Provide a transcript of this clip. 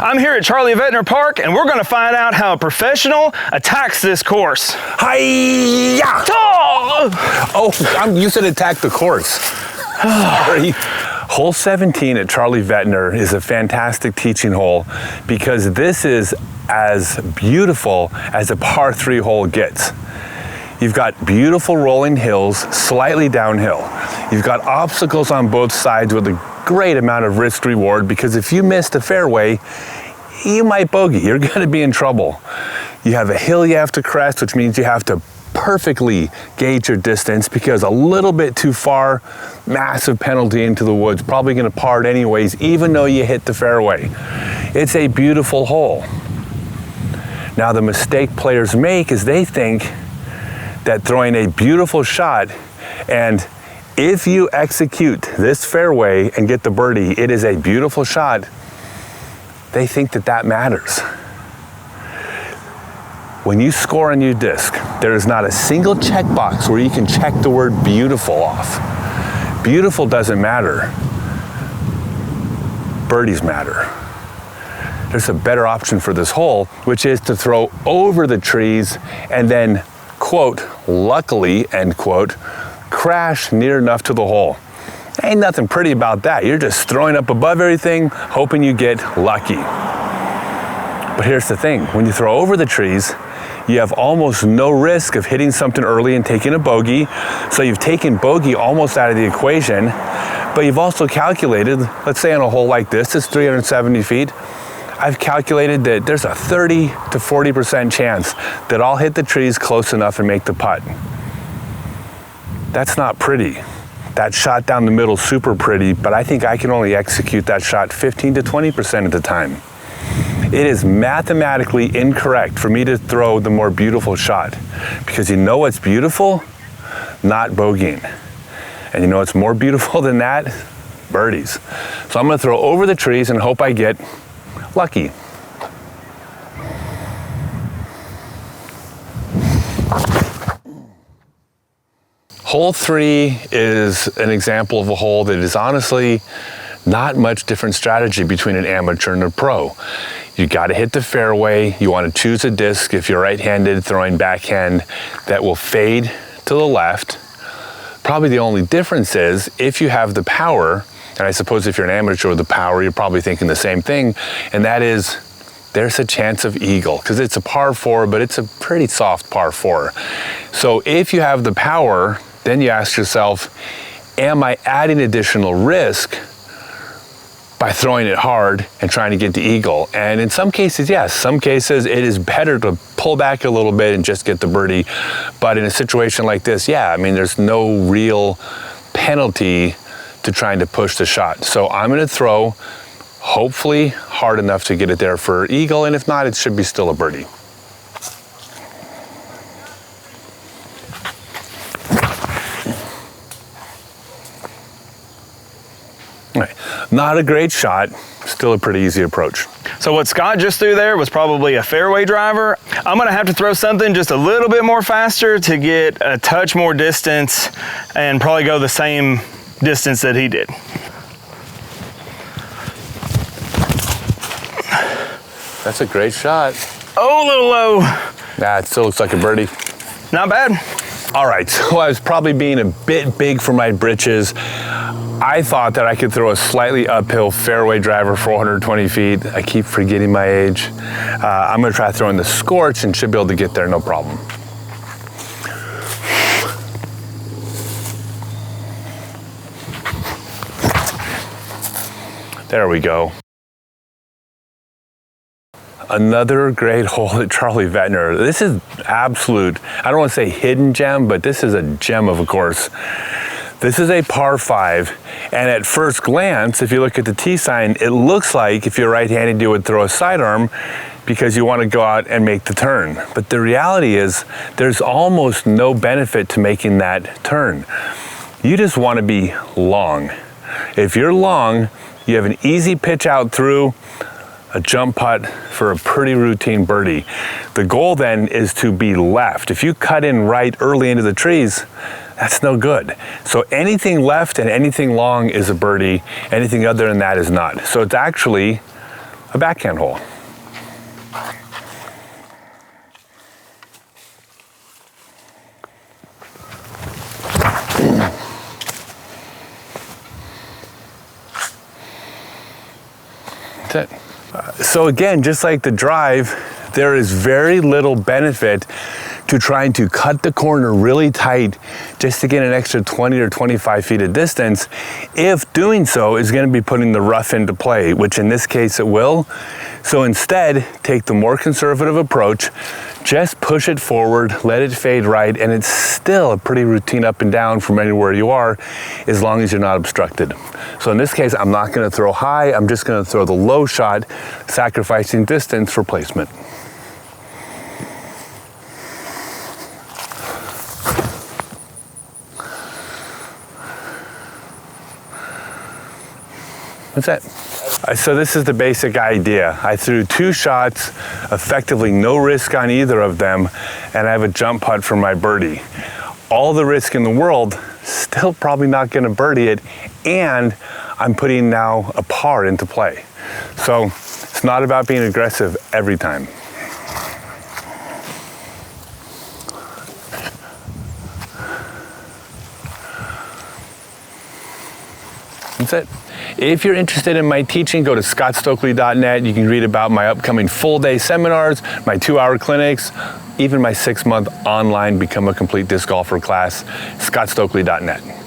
I'm here at Charlie Vettiner Park, and we're going to find out how a professional attacks this course. Hi-ya! Oh, you said attack the course. Sorry. Hole 17 at Charlie Vettiner is a fantastic teaching hole because this is as beautiful as a par 3 hole gets. You've got beautiful rolling hills, slightly downhill. You've got obstacles on both sides with a great amount of risk reward because if you miss the fairway, you might bogey. You're going to be in trouble. You have a hill you have to crest, which means you have to perfectly gauge your distance because a little bit too far, massive penalty into the woods, probably going to par it anyways, even though you hit the fairway. It's a beautiful hole. Now the mistake players make is they think that throwing a beautiful shot, and if you execute this fairway and get the birdie, it is a beautiful shot, they think that that matters. When you score a new disc, there is not a single checkbox where you can check the word beautiful off. Beautiful doesn't matter. Birdies matter. There's a better option for this hole, which is to throw over the trees and then, quote, luckily, end quote, crash near enough to the hole. Ain't nothing pretty about that. You're just throwing up above everything, hoping you get lucky. But here's the thing, when you throw over the trees, you have almost no risk of hitting something early and taking a bogey. So you've taken bogey almost out of the equation, but you've also calculated, let's say on a hole like this, it's 370 feet, I've calculated that there's a 30 to 40% chance that I'll hit the trees close enough and make the putt. That's not pretty. That shot down the middle, super pretty, but I think I can only execute that shot 15 to 20% of the time. It is mathematically incorrect for me to throw the more beautiful shot because you know what's beautiful? Not bogeying. And you know what's more beautiful than that? Birdies. So I'm going to throw over the trees and hope I get lucky. Hole 3 is an example of a hole that is honestly not much different strategy between an amateur and a pro. You got to hit the fairway. You want to choose a disc if you're right-handed throwing backhand that will fade to the left. Probably the only difference is if you have the power, and I suppose if you're an amateur with the power, you're probably thinking the same thing, and that is there's a chance of eagle because it's a par 4, but it's a pretty soft par 4. So if you have the power, then you ask yourself, am I adding additional risk by throwing it hard and trying to get the eagle? And in some cases, yes. Some cases, it is better to pull back a little bit and just get the birdie. But in a situation like this, yeah, I mean, there's no real penalty to trying to push the shot. So I'm going to throw, hopefully, hard enough to get it there for eagle. And if not, it should be still a birdie. Not a great shot, still a pretty easy approach. So what Scott just threw there was probably a fairway driver. I'm gonna have to throw something just a little bit more faster to get a touch more distance and probably go the same distance that he did. That's a great shot. Oh, a little low. Nah, it still looks like a birdie. Not bad. All right, so I was probably being a bit big for my britches. I thought that I could throw a slightly uphill fairway driver 420 feet. I keep forgetting my age. I'm gonna try throwing the scorch and should be able to get there, no problem. There we go. Another great hole at Charlie Vettiner. This is absolute, I don't want to say hidden gem, but this is a gem of a course. This is a par 5, and at first glance, if you look at the tee sign, it looks like if you're right-handed, you would throw a sidearm because you want to go out and make the turn. But the reality is, there's almost no benefit to making that turn. You just want to be long. If you're long, you have an easy pitch out through, a jump putt for a pretty routine birdie. The goal then is to be left. If you cut in right early into the trees, that's no good. So anything left and anything long is a birdie. Anything other than that is not. So it's actually a backhand hole. That's it. So again, just like the drive, there is very little benefit to trying to cut the corner really tight just to get an extra 20 or 25 feet of distance, if doing so is going to be putting the rough into play, which in this case it will. So instead, take the more conservative approach, just push it forward, let it fade right, and it's still a pretty routine up and down from anywhere you are, as long as you're not obstructed. So in this case, I'm not going to throw high, I'm just going to throw the low shot, sacrificing distance for placement. That's it. So this is the basic idea. I threw 2 shots, effectively no risk on either of them, and I have a jump putt for my birdie. All the risk in the world, still probably not going to birdie it, and I'm putting now a par into play. So it's not about being aggressive every time. That's it. If you're interested in my teaching, go to scottstokely.net. You can read about my upcoming full-day seminars, my 2-hour clinics, even my 6-month online Become a Complete Disc Golfer class, scottstokely.net.